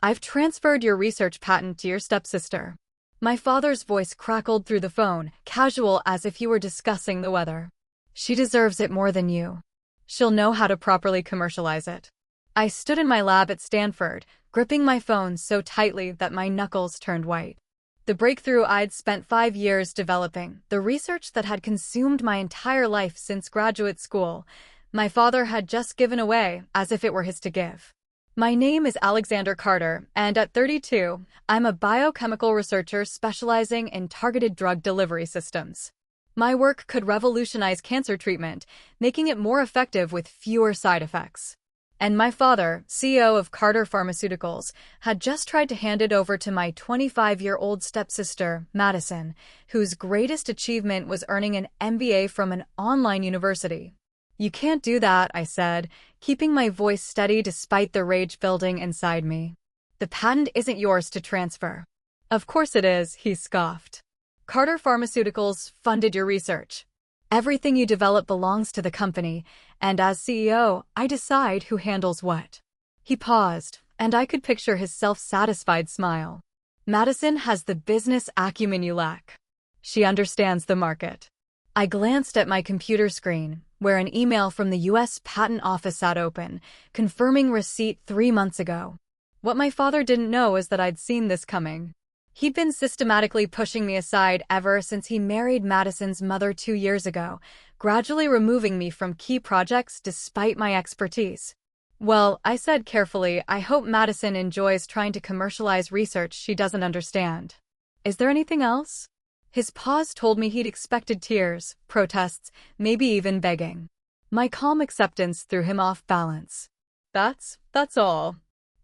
I've transferred your research patent to your stepsister. My father's voice crackled through the phone, casual as if you were discussing the weather. She deserves it more than you. She'll know how to properly commercialize it. I stood in my lab at Stanford, gripping my phone so tightly that my knuckles turned white. The breakthrough I'd spent 5 years developing, the research that had consumed my entire life since graduate school, my father had just given away as if it were his to give. My name is Alexander Carter, and at 32, I'm a biochemical researcher specializing in targeted drug delivery systems. My work could revolutionize cancer treatment, making it more effective with fewer side effects. And my father, CEO of Carter Pharmaceuticals, had just tried to hand it over to my 25-year-old stepsister, Madison, whose greatest achievement was earning an MBA from an online university. "You can't do that," I said, keeping my voice steady despite the rage building inside me. "The patent isn't yours to transfer." "Of course it is," he scoffed. "Carter Pharmaceuticals funded your research. Everything you develop belongs to the company, and as CEO, I decide who handles what." He paused, and I could picture his self-satisfied smile. "Madison has the business acumen you lack. She understands the market." I glanced at my computer screen, where an email from the U.S. Patent Office sat open, confirming receipt 3 months ago. What my father didn't know is that I'd seen this coming. He'd been systematically pushing me aside ever since he married Madison's mother 2 years ago, gradually removing me from key projects despite my expertise. "Well," I said carefully, "I hope Madison enjoys trying to commercialize research she doesn't understand. Is there anything else?" His pause told me he'd expected tears, protests, maybe even begging. My calm acceptance threw him off balance. That's all.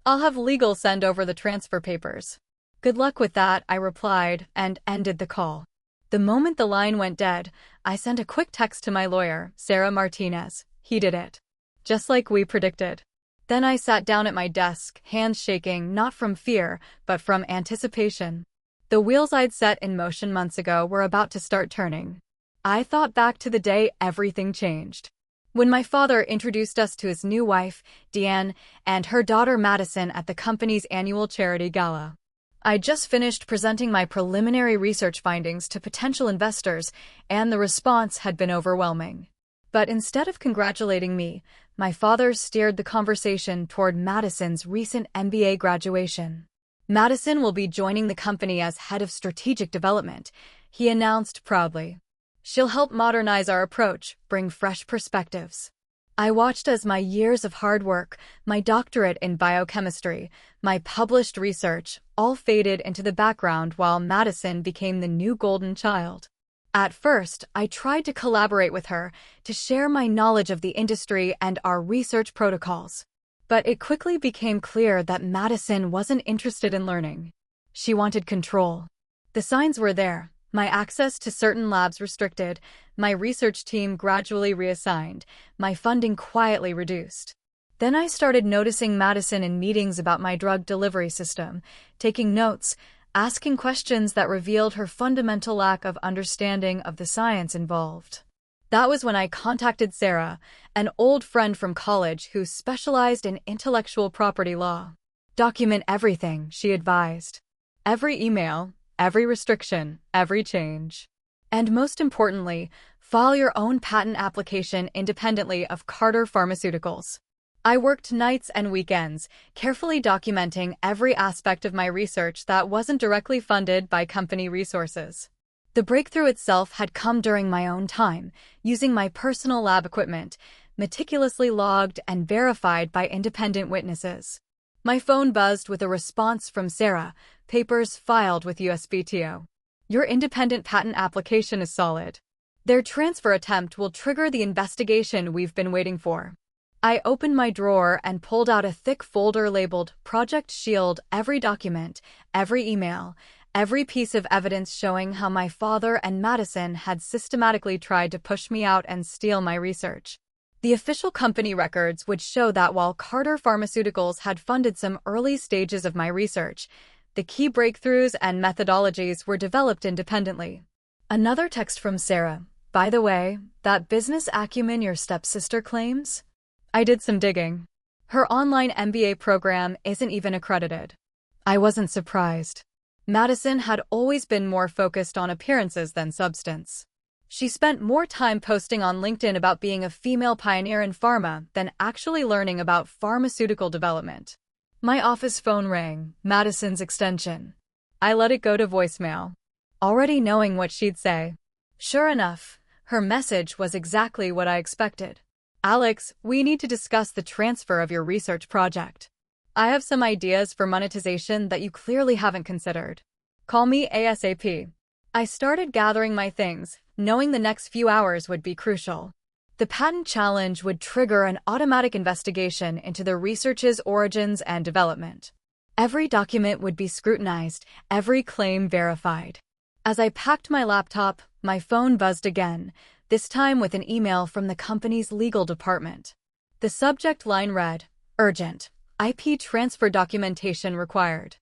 I'll have legal send over the transfer papers." "Good luck with that," I replied, and ended the call. The moment the line went dead, I sent a quick text to my lawyer, Sarah Martinez. He did it. Just like we predicted. Then I sat down at my desk, hands shaking, not from fear, but from anticipation. The wheels I'd set in motion months ago were about to start turning. I thought back to the day everything changed. When my father introduced us to his new wife, Deanne, and her daughter Madison at the company's annual charity gala. I'd just finished presenting my preliminary research findings to potential investors, and the response had been overwhelming. But instead of congratulating me, my father steered the conversation toward Madison's recent MBA graduation. "Madison will be joining the company as head of strategic development," he announced proudly. "She'll help modernize our approach, bring fresh perspectives." I watched as my years of hard work, my doctorate in biochemistry, my published research, all faded into the background while Madison became the new golden child. At first, I tried to collaborate with her, to share my knowledge of the industry and our research protocols. But it quickly became clear that Madison wasn't interested in learning. She wanted control. The signs were there. My access to certain labs restricted, my research team gradually reassigned, my funding quietly reduced. Then I started noticing Madison in meetings about my drug delivery system, taking notes, asking questions that revealed her fundamental lack of understanding of the science involved. That was when I contacted Sarah, an old friend from college who specialized in intellectual property law. "Document everything," she advised. "Every email, every restriction, every change. And most importantly, file your own patent application independently of Carter Pharmaceuticals." I worked nights and weekends, carefully documenting every aspect of my research that wasn't directly funded by company resources. The breakthrough itself had come during my own time, using my personal lab equipment, meticulously logged and verified by independent witnesses. My phone buzzed with a response from Sarah, papers filed with USPTO. "Your independent patent application is solid. Their transfer attempt will trigger the investigation we've been waiting for." I opened my drawer and pulled out a thick folder labeled Project Shield, every document, every email, every piece of evidence showing how my father and Madison had systematically tried to push me out and steal my research. The official company records would show that while Carter Pharmaceuticals had funded some early stages of my research, the key breakthroughs and methodologies were developed independently. Another text from Sarah. "By the way, that business acumen your stepsister claims?" I did some digging. Her online MBA program isn't even accredited. I wasn't surprised. Madison had always been more focused on appearances than substance. She spent more time posting on LinkedIn about being a female pioneer in pharma than actually learning about pharmaceutical development. My office phone rang, Madison's extension. I let it go to voicemail, already knowing what she'd say. Sure enough, her message was exactly what I expected. Alex, we need to discuss the transfer of your research project. I have some ideas for monetization that you clearly haven't considered. Call me ASAP. I started gathering my things, knowing the next few hours would be crucial. The patent challenge would trigger an automatic investigation into the research's origins and development. Every document would be scrutinized, every claim verified. As I packed my laptop, my phone buzzed again, this time with an email from the company's legal department. The subject line read, "Urgent. IP transfer documentation required."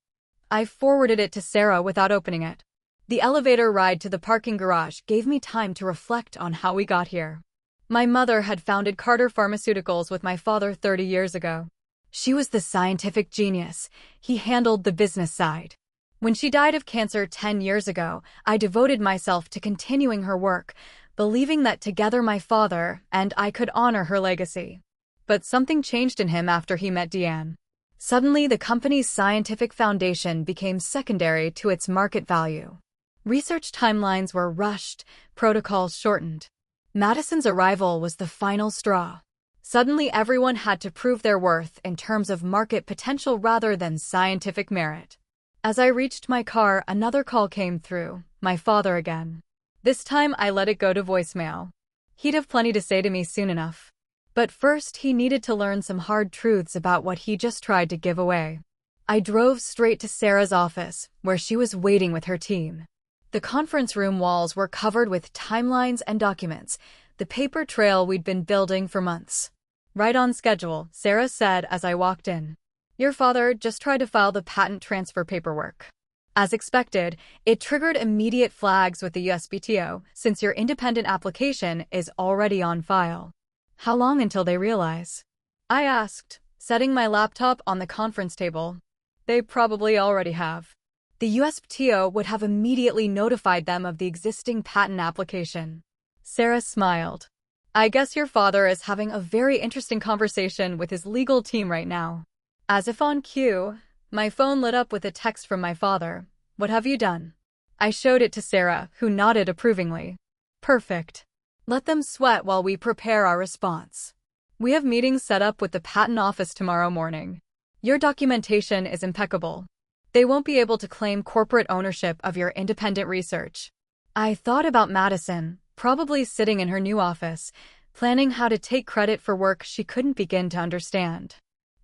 I forwarded it to Sarah without opening it. The elevator ride to the parking garage gave me time to reflect on how we got here. My mother had founded Carter Pharmaceuticals with my father 30 years ago. She was the scientific genius. He handled the business side. When she died of cancer 10 years ago, I devoted myself to continuing her work, believing that together my father and I could honor her legacy. But something changed in him after he met Deanne. Suddenly, the company's scientific foundation became secondary to its market value. Research timelines were rushed, protocols shortened. Madison's arrival was the final straw. Suddenly, everyone had to prove their worth in terms of market potential rather than scientific merit. As I reached my car, another call came through, my father again. This time, I let it go to voicemail. He'd have plenty to say to me soon enough. But first, he needed to learn some hard truths about what he just tried to give away. I drove straight to Sarah's office, where she was waiting with her team. The conference room walls were covered with timelines and documents, the paper trail we'd been building for months. Right on schedule, Sarah said as I walked in. Your father just tried to file the patent transfer paperwork. As expected, it triggered immediate flags with the USPTO, since your independent application is already on file. How long until they realize? I asked, setting my laptop on the conference table. They probably already have. The USPTO would have immediately notified them of the existing patent application. Sarah smiled. I guess your father is having a very interesting conversation with his legal team right now. As if on cue, my phone lit up with a text from my father. What have you done? I showed it to Sarah, who nodded approvingly. Perfect. Let them sweat while we prepare our response. We have meetings set up with the patent office tomorrow morning. Your documentation is impeccable. They won't be able to claim corporate ownership of your independent research. I thought about Madison, probably sitting in her new office, planning how to take credit for work she couldn't begin to understand.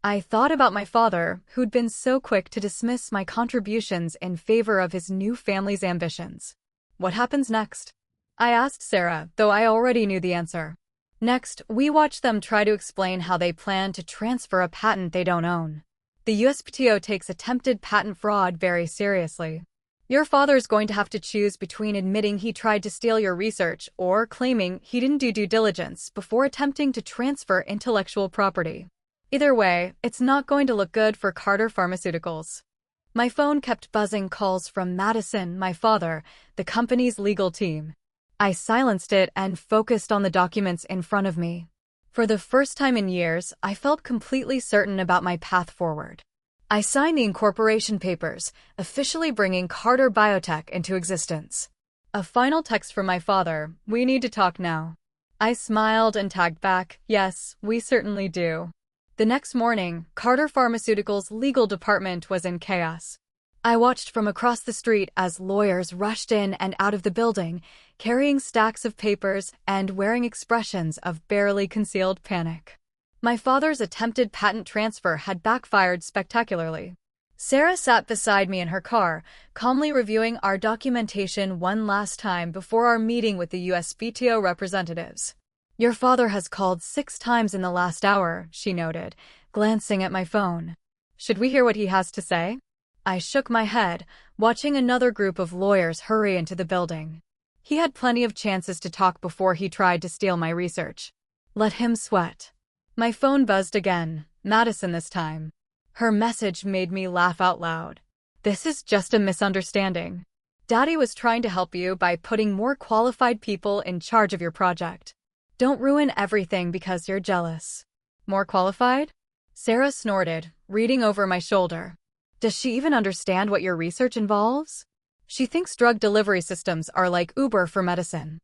I thought about my father, who'd been so quick to dismiss my contributions in favor of his new family's ambitions. What happens next? I asked Sarah, though I already knew the answer. Next, we watched them try to explain how they plan to transfer a patent they don't own. The USPTO takes attempted patent fraud very seriously. Your father's going to have to choose between admitting he tried to steal your research or claiming he didn't do due diligence before attempting to transfer intellectual property. Either way, it's not going to look good for Carter Pharmaceuticals. My phone kept buzzing calls from Madison, my father, the company's legal team. I silenced it and focused on the documents in front of me. For the first time in years, I felt completely certain about my path forward. I signed the incorporation papers, officially bringing Carter Biotech into existence. A final text from my father, we need to talk now. I smiled and tagged back, yes, we certainly do. The next morning, Carter Pharmaceuticals' legal department was in chaos. I watched from across the street as lawyers rushed in and out of the building, carrying stacks of papers and wearing expressions of barely concealed panic. My father's attempted patent transfer had backfired spectacularly. Sarah sat beside me in her car, calmly reviewing our documentation one last time before our meeting with the USPTO representatives. Your father has called 6 times in the last hour, she noted, glancing at my phone. Should we hear what he has to say? I shook my head, watching another group of lawyers hurry into the building. He had plenty of chances to talk before he tried to steal my research. Let him sweat. My phone buzzed again, Madison this time. Her message made me laugh out loud. This is just a misunderstanding. Daddy was trying to help you by putting more qualified people in charge of your project. Don't ruin everything because you're jealous. More qualified? Sarah snorted, reading over my shoulder. Does she even understand what your research involves? She thinks drug delivery systems are like Uber for medicine.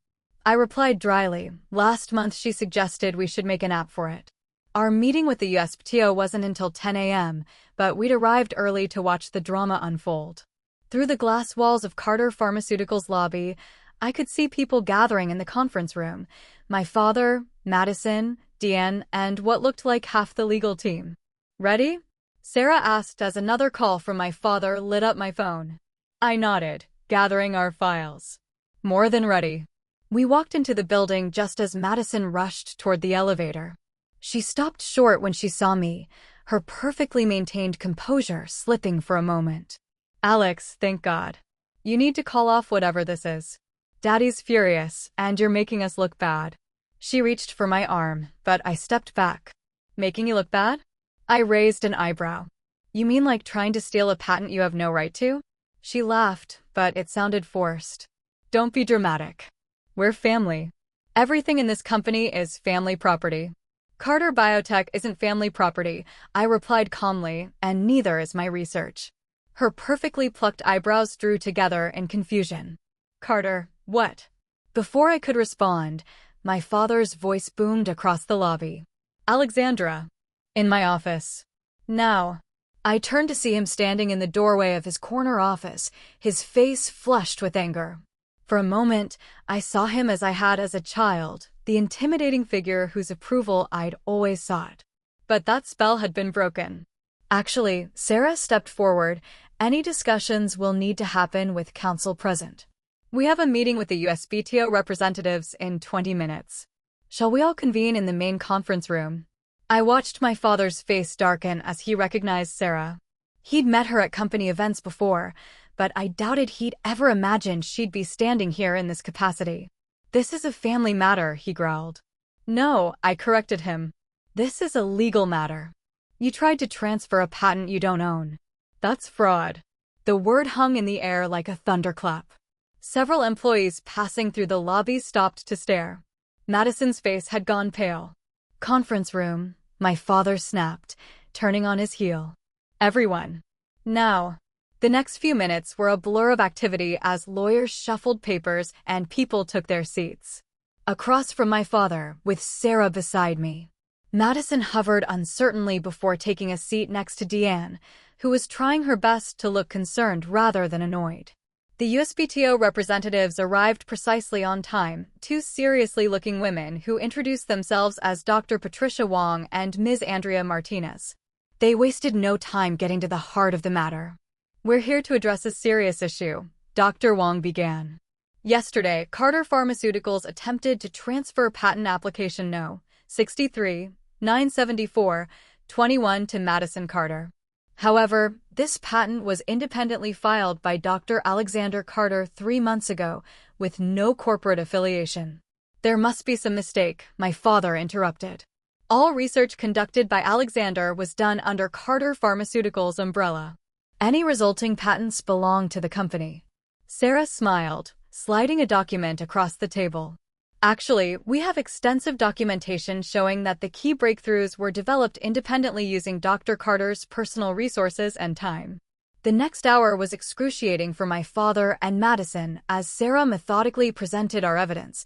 I replied dryly. Last month she suggested we should make an app for it. Our meeting with the USPTO wasn't until 10 a.m., but we'd arrived early to watch the drama unfold. Through the glass walls of Carter Pharmaceuticals' lobby, I could see people gathering in the conference room. My father, Madison, Deanne, and what looked like half the legal team. Ready? Sarah asked as another call from my father lit up my phone. I nodded, gathering our files. More than ready. We walked into the building just as Madison rushed toward the elevator. She stopped short when she saw me, her perfectly maintained composure slipping for a moment. Alex, thank God. You need to call off whatever this is. Daddy's furious, and you're making us look bad. She reached for my arm, but I stepped back. Making you look bad? I raised an eyebrow. You mean like trying to steal a patent you have no right to? She laughed, but it sounded forced. Don't be dramatic. We're family. Everything in this company is family property. Carter Biotech isn't family property, I replied calmly, and neither is my research. Her perfectly plucked eyebrows drew together in confusion. Carter, what? Before I could respond, my father's voice boomed across the lobby. Alexandra. In my office. Now. I turned to see him standing in the doorway of his corner office, his face flushed with anger. For a moment, I saw him as I had as a child, the intimidating figure whose approval I'd always sought. But that spell had been broken. Actually, Sarah stepped forward. Any discussions will need to happen with counsel present. We have a meeting with the USPTO representatives in 20 minutes. Shall we all convene in the main conference room? I watched my father's face darken as he recognized Sarah. He'd met her at company events before, but I doubted he'd ever imagined she'd be standing here in this capacity. This is a family matter, he growled. No, I corrected him. This is a legal matter. You tried to transfer a patent you don't own. That's fraud. The word hung in the air like a thunderclap. Several employees passing through the lobby stopped to stare. Madison's face had gone pale. Conference room, my father snapped, turning on his heel. Everyone. Now. The next few minutes were a blur of activity as lawyers shuffled papers and people took their seats. Across from my father, with Sarah beside me. Madison hovered uncertainly before taking a seat next to Deanne, who was trying her best to look concerned rather than annoyed. The USPTO representatives arrived precisely on time, two seriously-looking women who introduced themselves as Dr. Patricia Wong and Ms. Andrea Martinez. They wasted no time getting to the heart of the matter. We're here to address a serious issue, Dr. Wong began. Yesterday, Carter Pharmaceuticals attempted to transfer patent application No. 63, 974, 21 to Madison Carter. However, this patent was independently filed by Dr. Alexander Carter 3 months ago, with no corporate affiliation. There must be some mistake, my father interrupted. All research conducted by Alexander was done under Carter Pharmaceuticals' umbrella. Any resulting patents belong to the company. Sarah smiled, sliding a document across the table. Actually, we have extensive documentation showing that the key breakthroughs were developed independently using Dr. Carter's personal resources and time. The next hour was excruciating for my father and Madison as Sarah methodically presented our evidence.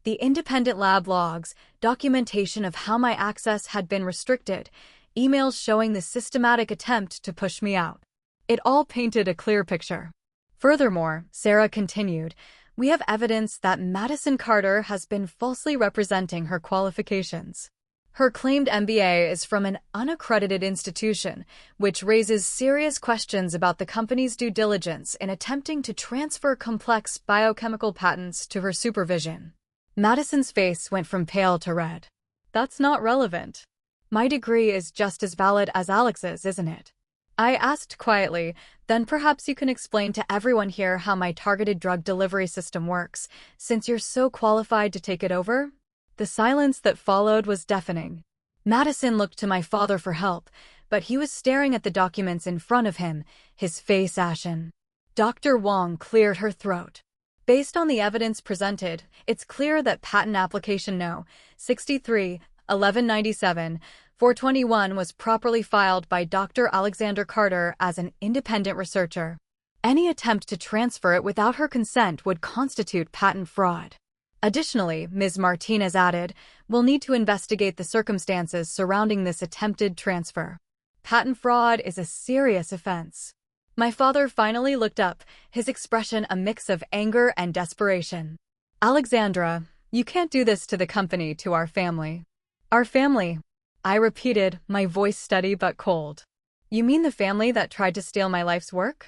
The independent lab logs, documentation of how my access had been restricted, emails showing the systematic attempt to push me out. It all painted a clear picture. Furthermore, Sarah continued, we have evidence that Madison Carter has been falsely representing her qualifications. Her claimed MBA is from an unaccredited institution, which raises serious questions about the company's due diligence in attempting to transfer complex biochemical patents to her supervision. Madison's face went from pale to red. That's not relevant. My degree is just as valid as Alex's, isn't it? I asked quietly, then perhaps you can explain to everyone here how my targeted drug delivery system works, since you're so qualified to take it over? The silence that followed was deafening. Madison looked to my father for help, but he was staring at the documents in front of him, his face ashen. Dr. Wong cleared her throat. Based on the evidence presented, it's clear that patent application No. 63-1197-421 was properly filed by Dr. Alexander Carter as an independent researcher. Any attempt to transfer it without her consent would constitute patent fraud. Additionally, Ms. Martinez added, we'll need to investigate the circumstances surrounding this attempted transfer. Patent fraud is a serious offense. My father finally looked up, his expression a mix of anger and desperation. Alexandra, you can't do this to the company, to our family. Our family, I repeated, my voice steady but cold. You mean the family that tried to steal my life's work?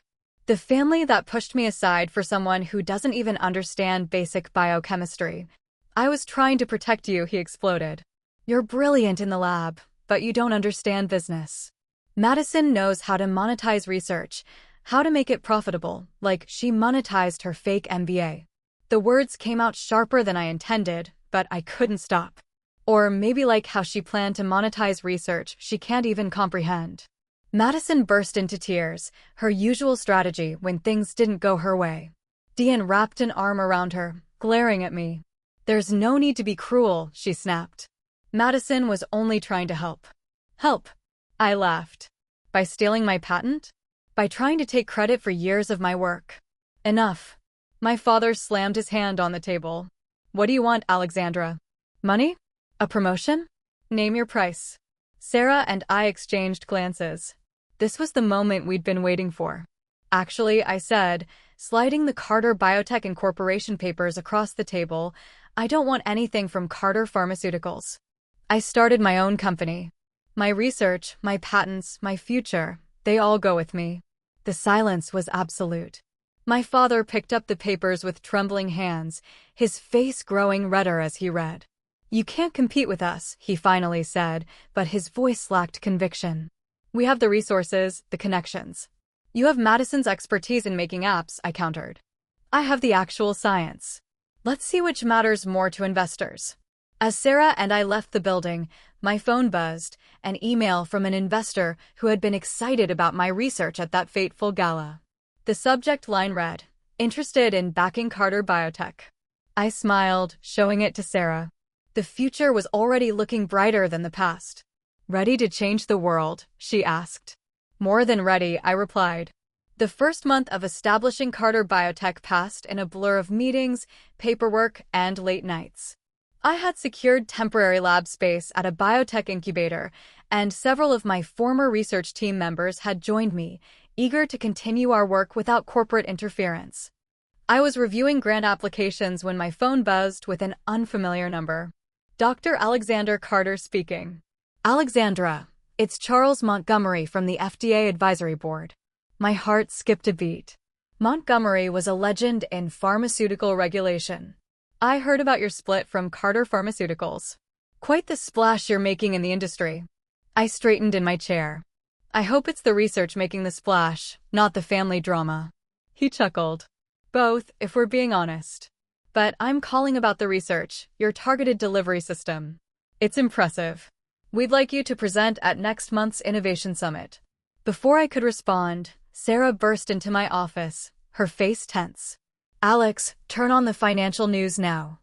The family that pushed me aside for someone who doesn't even understand basic biochemistry. I was trying to protect you, he exploded. You're brilliant in the lab, but you don't understand business. Madison knows how to monetize research, how to make it profitable, like she monetized her fake MBA. The words came out sharper than I intended, but I couldn't stop. Or maybe like how she planned to monetize research she can't even comprehend. Madison burst into tears, her usual strategy when things didn't go her way. Dean wrapped an arm around her, glaring at me. There's no need to be cruel, she snapped. Madison was only trying to help. Help? I laughed. By stealing my patent? By trying to take credit for years of my work? Enough. My father slammed his hand on the table. What do you want, Alexandra? Money? A promotion? Name your price. Sarah and I exchanged glances. This was the moment we'd been waiting for. Actually, I said, sliding the Carter Biotech Incorporation papers across the table, I don't want anything from Carter Pharmaceuticals. I started my own company. My research, my patents, my future, they all go with me. The silence was absolute. My father picked up the papers with trembling hands, his face growing redder as he read. You can't compete with us, he finally said, but his voice lacked conviction. We have the resources, the connections. You have Madison's expertise in making apps, I countered. I have the actual science. Let's see which matters more to investors. As Sarah and I left the building, my phone buzzed, an email from an investor who had been excited about my research at that fateful gala. The subject line read, interested in backing Carter Biotech. I smiled, showing it to Sarah. The future was already looking brighter than the past. Ready to change the world? She asked. More than ready, I replied. The first month of establishing Carter Biotech passed in a blur of meetings, paperwork, and late nights. I had secured temporary lab space at a biotech incubator, and several of my former research team members had joined me, eager to continue our work without corporate interference. I was reviewing grant applications when my phone buzzed with an unfamiliar number. Dr. Alexander Carter speaking. Alexandra, it's Charles Montgomery from the FDA Advisory Board. My heart skipped a beat. Montgomery was a legend in pharmaceutical regulation. I heard about your split from Carter Pharmaceuticals. Quite the splash you're making in the industry. I straightened in my chair. I hope it's the research making the splash, not the family drama. He chuckled. Both, if we're being honest. But I'm calling about the research, your targeted delivery system. It's impressive. We'd like you to present at next month's Innovation Summit. Before I could respond, Sarah burst into my office, her face tense. Alex, turn on the financial news now.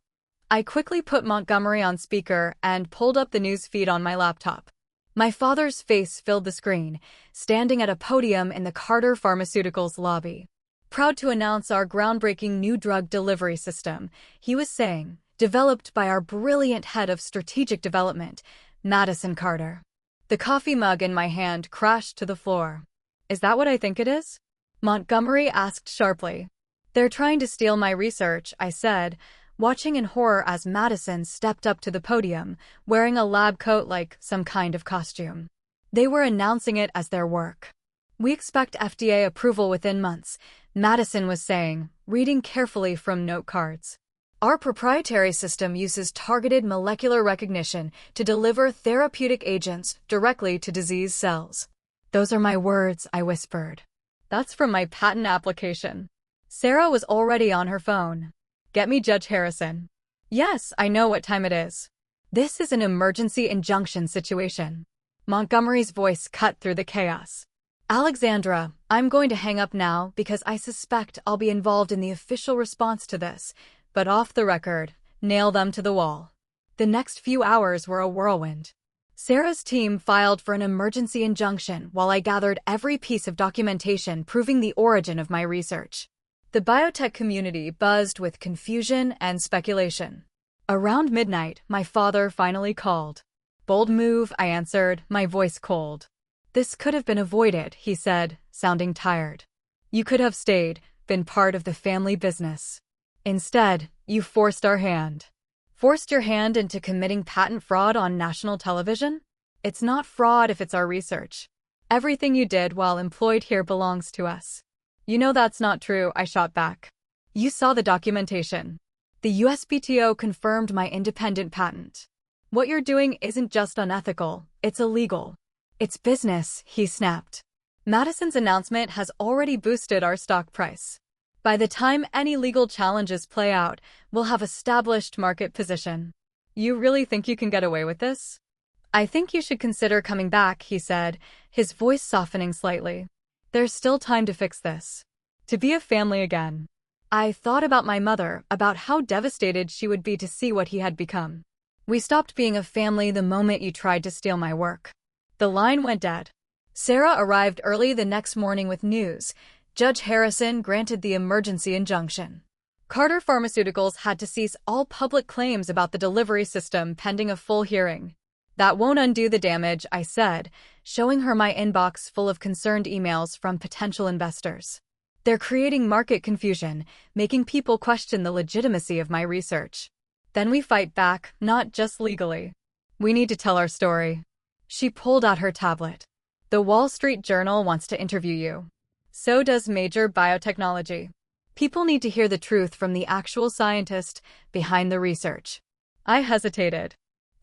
I quickly put Montgomery on speaker and pulled up the news feed on my laptop. My father's face filled the screen, standing at a podium in the Carter Pharmaceuticals lobby. Proud to announce our groundbreaking new drug delivery system, he was saying, developed by our brilliant head of strategic development, Madison Carter. The coffee mug in my hand crashed to the floor. Is that what I think it is? Montgomery asked sharply. They're trying to steal my research, I said, watching in horror as Madison stepped up to the podium, wearing a lab coat like some kind of costume. They were announcing it as their work. We expect FDA approval within months, Madison was saying, reading carefully from note cards. Our proprietary system uses targeted molecular recognition to deliver therapeutic agents directly to disease cells. Those are my words, I whispered. That's from my patent application. Sarah was already on her phone. Get me Judge Harrison. Yes, I know what time it is. This is an emergency injunction situation. Montgomery's voice cut through the chaos. Alexandra, I'm going to hang up now because I suspect I'll be involved in the official response to this, but off the record, nail them to the wall. The next few hours were a whirlwind. Sarah's team filed for an emergency injunction while I gathered every piece of documentation proving the origin of my research. The biotech community buzzed with confusion and speculation. Around midnight, my father finally called. "Bold move," I answered, my voice cold. "This could have been avoided," he said, sounding tired. "You could have stayed, been part of the family business. Instead, you forced our hand." Forced your hand into committing patent fraud on national television? It's not fraud if it's our research. Everything you did while employed here belongs to us. You know that's not true, I shot back. You saw the documentation. The USPTO confirmed my independent patent. What you're doing isn't just unethical, it's illegal. It's business, he snapped. Madison's announcement has already boosted our stock price. By the time any legal challenges play out, we'll have established market position. You really think you can get away with this? I think you should consider coming back, he said, his voice softening slightly. There's still time to fix this. To be a family again. I thought about my mother, about how devastated she would be to see what he had become. We stopped being a family the moment you tried to steal my work. The line went dead. Sarah arrived early the next morning with news. Judge Harrison granted the emergency injunction. Carter Pharmaceuticals had to cease all public claims about the delivery system pending a full hearing. That won't undo the damage, I said, showing her my inbox full of concerned emails from potential investors. They're creating market confusion, making people question the legitimacy of my research. Then we fight back, not just legally. We need to tell our story. She pulled out her tablet. The Wall Street Journal wants to interview you. So does Major Biotechnology. People need to hear the truth from the actual scientist behind the research. I hesitated.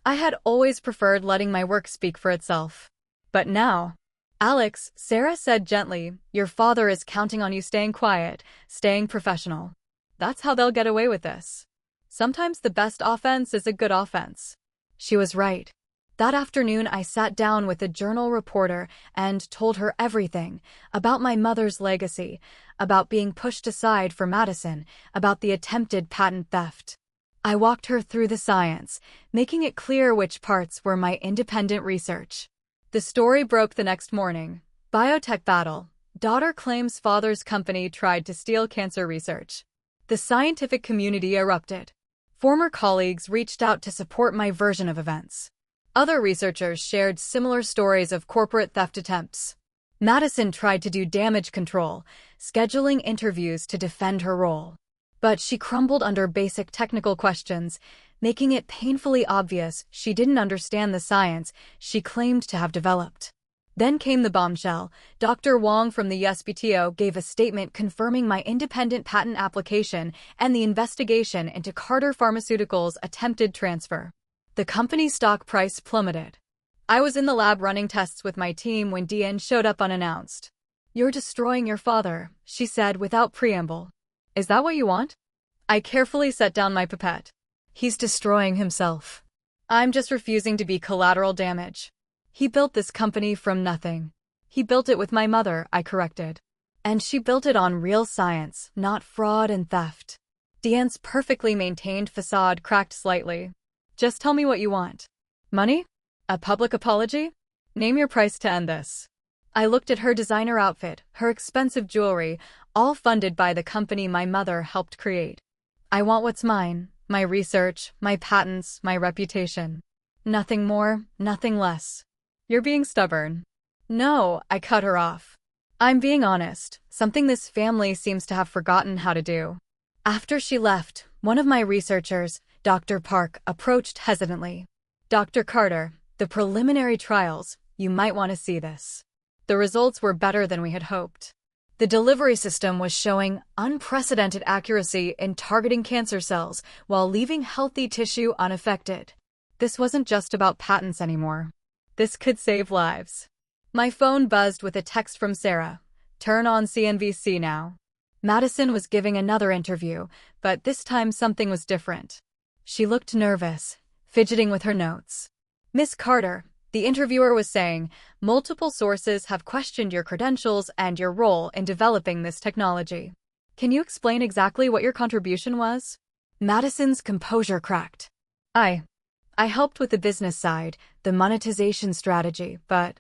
I had always preferred letting my work speak for itself. But now, Alex, Sarah said gently, your father is counting on you staying quiet, staying professional. That's how they'll get away with this. Sometimes the best offense is a good offense. She was right. That afternoon, I sat down with a Journal reporter and told her everything about my mother's legacy, about being pushed aside for Madison, about the attempted patent theft. I walked her through the science, making it clear which parts were my independent research. The story broke the next morning. Biotech battle. Daughter claims father's company tried to steal cancer research. The scientific community erupted. Former colleagues reached out to support my version of events. Other researchers shared similar stories of corporate theft attempts. Madison tried to do damage control, scheduling interviews to defend her role. But she crumbled under basic technical questions, making it painfully obvious she didn't understand the science she claimed to have developed. Then came the bombshell. Dr. Wong from the USPTO gave a statement confirming my independent patent application and the investigation into Carter Pharmaceuticals' attempted transfer. The company's stock price plummeted. I was in the lab running tests with my team when Deanne showed up unannounced. You're destroying your father, she said without preamble. Is that what you want? I carefully set down my pipette. He's destroying himself. I'm just refusing to be collateral damage. He built this company from nothing. He built it with my mother, I corrected. And she built it on real science, not fraud and theft. Deanne's perfectly maintained facade cracked slightly. Just tell me what you want. Money? A public apology? Name your price to end this. I looked at her designer outfit, her expensive jewelry, all funded by the company my mother helped create. I want what's mine, my research, my patents, my reputation. Nothing more, nothing less. You're being stubborn. No, I cut her off. I'm being honest, something this family seems to have forgotten how to do. After she left, one of my researchers, Dr. Park, approached hesitantly. Dr. Carter, the preliminary trials, you might want to see this. The results were better than we had hoped. The delivery system was showing unprecedented accuracy in targeting cancer cells while leaving healthy tissue unaffected. This wasn't just about patents anymore. This could save lives. My phone buzzed with a text from Sarah. Turn on CNBC now. Madison was giving another interview, but this time something was different. She looked nervous, fidgeting with her notes. Miss Carter, The interviewer was saying, multiple sources have questioned your credentials and your role in developing this technology. Can you explain exactly what your contribution was? Madison's composure cracked. I helped with the business side, the monetization strategy, but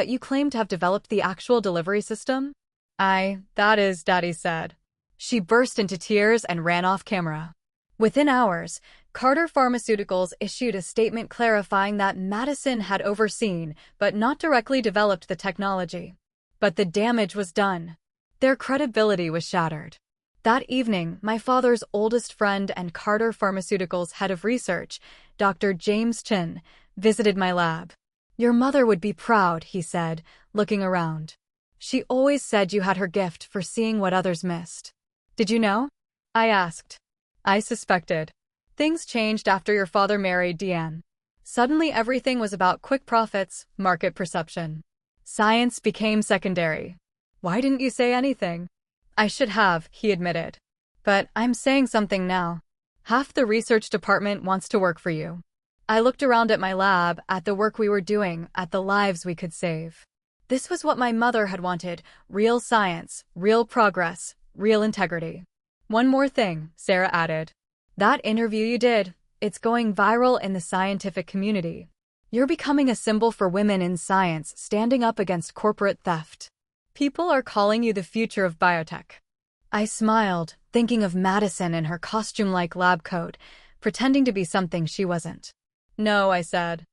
you claim to have developed the actual delivery system? That is, Daddy said. She burst into tears and ran off camera. Within hours, Carter Pharmaceuticals issued a statement clarifying that Madison had overseen but not directly developed the technology. But the damage was done. Their credibility was shattered. That evening, my father's oldest friend and Carter Pharmaceuticals head of research, Dr. James Chin, visited my lab. Your mother would be proud, he said, looking around. She always said you had her gift for seeing what others missed. Did you know? I asked. I suspected. Things changed after your father married Deanne. Suddenly everything was about quick profits, market perception. Science became secondary. Why didn't you say anything? I should have, he admitted. But I'm saying something now. Half the research department wants to work for you. I looked around at my lab, at the work we were doing, at the lives we could save. This was what my mother had wanted: real science, real progress, real integrity. One more thing, Sarah added. That interview you did, it's going viral in the scientific community. You're becoming a symbol for women in science standing up against corporate theft. People are calling you the future of biotech. I smiled, thinking of Madison in her costume-like lab coat, pretending to be something she wasn't. No, I said.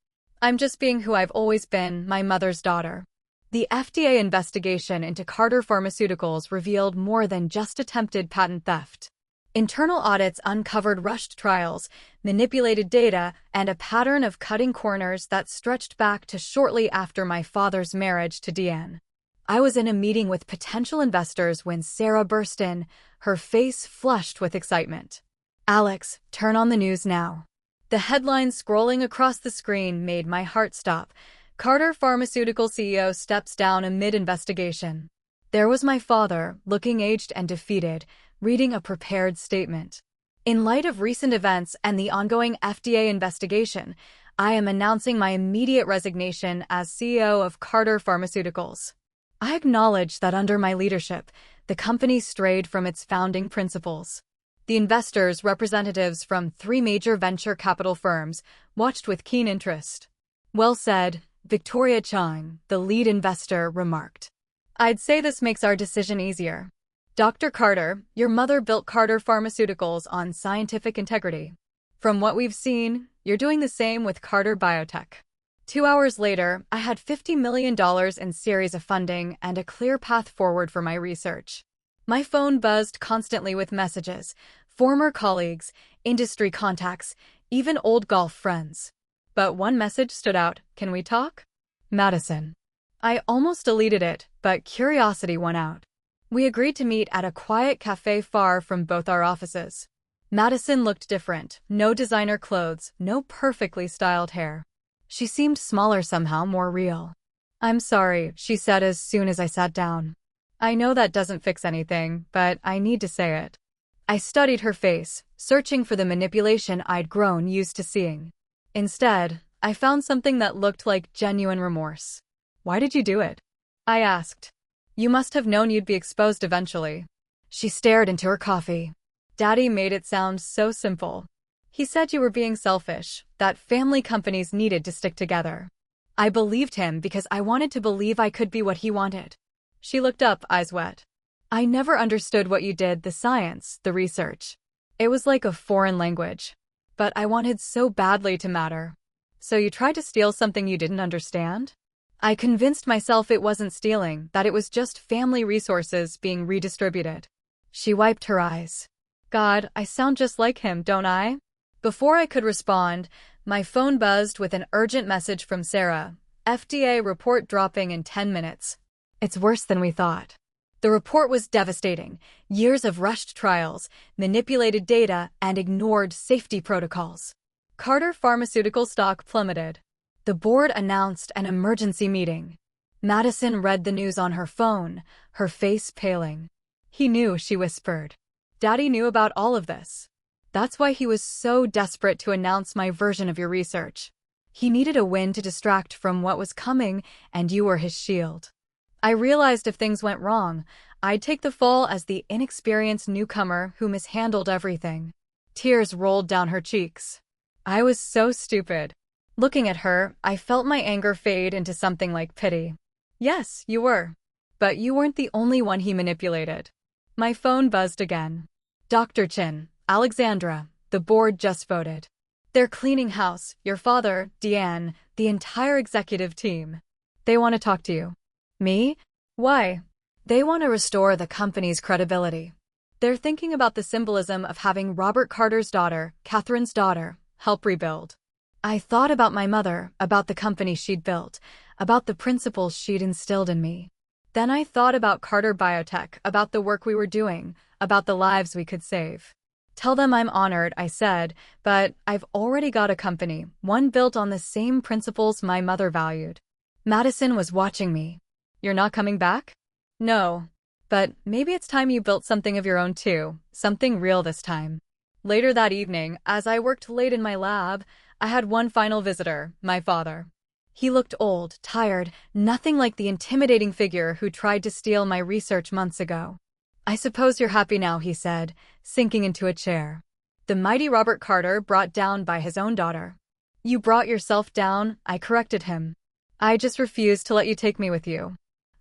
I'm just being who I've always been, my mother's daughter. The FDA investigation into Carter Pharmaceuticals revealed more than just attempted patent theft. Internal audits uncovered rushed trials, manipulated data, and a pattern of cutting corners that stretched back to shortly after my father's marriage to Deanne. I was in a meeting with potential investors when Sarah burst in, her face flushed with excitement. Alex, turn on the news now. The headline scrolling across the screen made my heart stop. Carter Pharmaceutical CEO steps down amid investigation. There was my father, looking aged and defeated, reading a prepared statement. In light of recent events and the ongoing FDA investigation, I am announcing my immediate resignation as CEO of Carter Pharmaceuticals. I acknowledge that under my leadership, the company strayed from its founding principles. The investors, representatives from 3 major venture capital firms, watched with keen interest. Well said, Victoria Chang, the lead investor, remarked. I'd say this makes our decision easier. Dr. Carter, your mother built Carter Pharmaceuticals on scientific integrity. From what we've seen, you're doing the same with Carter Biotech. 2 hours later, I had $50 million in series of funding and a clear path forward for my research. My phone buzzed constantly with messages, former colleagues, industry contacts, even old golf friends. But one message stood out: can we talk? Madison. I almost deleted it, but curiosity won out. We agreed to meet at a quiet cafe far from both our offices. Madison looked different, no designer clothes, no perfectly styled hair. She seemed smaller somehow, more real. I'm sorry, she said as soon as I sat down. I know that doesn't fix anything, but I need to say it. I studied her face, searching for the manipulation I'd grown used to seeing. Instead, I found something that looked like genuine remorse. Why did you do it? I asked. You must have known you'd be exposed eventually. She stared into her coffee. Daddy made it sound so simple. He said you were being selfish, that family companies needed to stick together. I believed him because I wanted to believe I could be what he wanted. She looked up, eyes wet. I never understood what you did, the science, the research. It was like a foreign language. But I wanted so badly to matter. So you tried to steal something you didn't understand? I convinced myself it wasn't stealing, that it was just family resources being redistributed. She wiped her eyes. God, I sound just like him, don't I? Before I could respond, my phone buzzed with an urgent message from Sarah. FDA report dropping in 10 minutes. It's worse than we thought. The report was devastating. Years of rushed trials, manipulated data, and ignored safety protocols. Carter Pharmaceutical stock plummeted. The board announced an emergency meeting. Madison read the news on her phone, her face paling. He knew, she whispered. Daddy knew about all of this. That's why he was so desperate to announce my version of your research. He needed a win to distract from what was coming, and you were his shield. I realized if things went wrong, I'd take the fall as the inexperienced newcomer who mishandled everything. Tears rolled down her cheeks. I was so stupid. Looking at her, I felt my anger fade into something like pity. Yes, you were. But you weren't the only one he manipulated. My phone buzzed again. Dr. Chin, Alexandra, the board just voted. They're cleaning house, your father, Deanne, the entire executive team. They want to talk to you. Me? Why? They want to restore the company's credibility. They're thinking about the symbolism of having Robert Carter's daughter, Catherine's daughter, help rebuild. I thought about my mother, about the company she'd built, about the principles she'd instilled in me. Then I thought about Carter Biotech, about the work we were doing, about the lives we could save. Tell them I'm honored, I said, but I've already got a company, one built on the same principles my mother valued. Madison was watching me. You're not coming back? No. But maybe it's time you built something of your own too, something real this time. Later that evening, as I worked late in my lab, I had one final visitor, my father. He looked old, tired, nothing like the intimidating figure who tried to steal my research months ago. I suppose you're happy now, he said, sinking into a chair. The mighty Robert Carter brought down by his own daughter. You brought yourself down, I corrected him. I just refused to let you take me with you.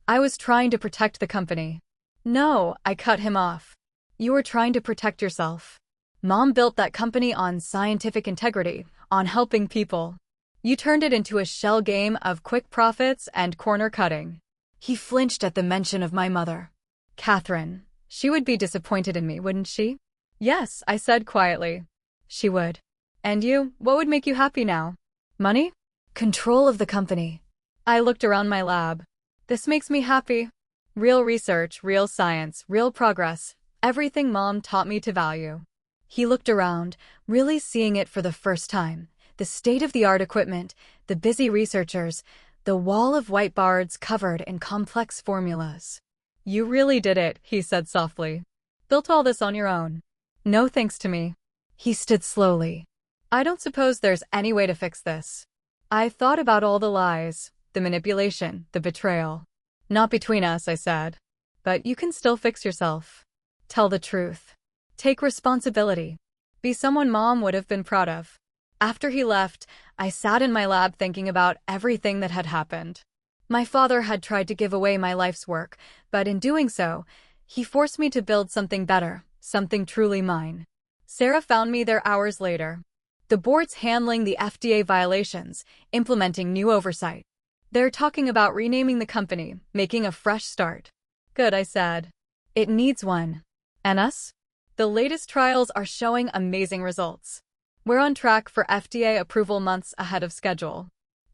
I was trying to protect the company. No, I cut him off. You were trying to protect yourself. Mom built that company on scientific integrity, on helping people. You turned it into a shell game of quick profits and corner cutting. He flinched at the mention of my mother. Catherine. She would be disappointed in me, wouldn't she? Yes, I said quietly. She would. And you, what would make you happy now? Money? Control of the company. I looked around my lab. This makes me happy. Real research, real science, real progress, everything Mom taught me to value. He looked around, really seeing it for the first time. The state-of-the-art equipment, the busy researchers, the wall of whiteboards covered in complex formulas. You really did it, he said softly. Built all this on your own. No thanks to me. He stood slowly. I don't suppose there's any way to fix this. I thought about all the lies, the manipulation, the betrayal. Not between us, I said. But you can still fix yourself. Tell the truth. Take responsibility. Be someone Mom would have been proud of. After he left, I sat in my lab thinking about everything that had happened. My father had tried to give away my life's work, but in doing so, he forced me to build something better, something truly mine. Sarah found me there hours later. The board's handling the FDA violations, implementing new oversight. They're talking about renaming the company, making a fresh start. Good, I said. It needs one. And us? The latest trials are showing amazing results. We're on track for FDA approval months ahead of schedule.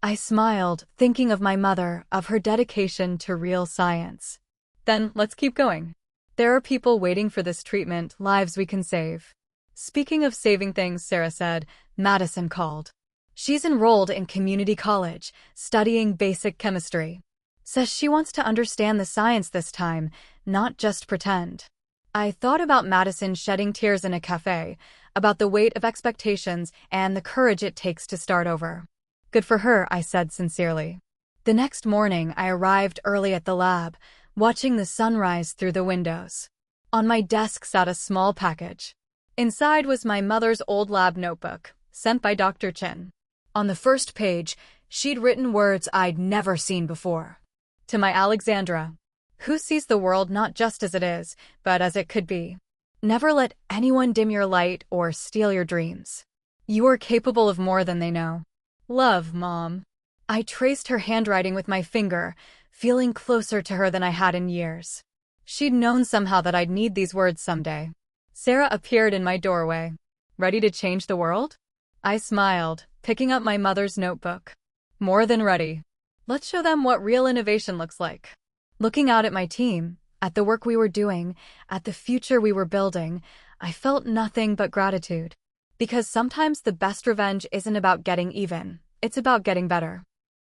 I smiled, thinking of my mother, of her dedication to real science. Then, let's keep going. There are people waiting for this treatment, lives we can save. Speaking of saving things, Sarah said, Madison called. She's enrolled in community college, studying basic chemistry. Says she wants to understand the science this time, not just pretend. I thought about Madison shedding tears in a cafe, about the weight of expectations and the courage it takes to start over. Good for her, I said sincerely. The next morning, I arrived early at the lab, watching the sunrise through the windows. On my desk sat a small package. Inside was my mother's old lab notebook, sent by Dr. Chin. On the first page, she'd written words I'd never seen before. To my Alexandra, who sees the world not just as it is, but as it could be. Never let anyone dim your light or steal your dreams. You are capable of more than they know. Love, Mom. I traced her handwriting with my finger, feeling closer to her than I had in years. She'd known somehow that I'd need these words someday. Sarah appeared in my doorway. Ready to change the world? I smiled, picking up my mother's notebook. More than ready. Let's show them what real innovation looks like. Looking out at my team, at the work we were doing, at the future we were building, I felt nothing but gratitude. Because sometimes the best revenge isn't about getting even, it's about getting better.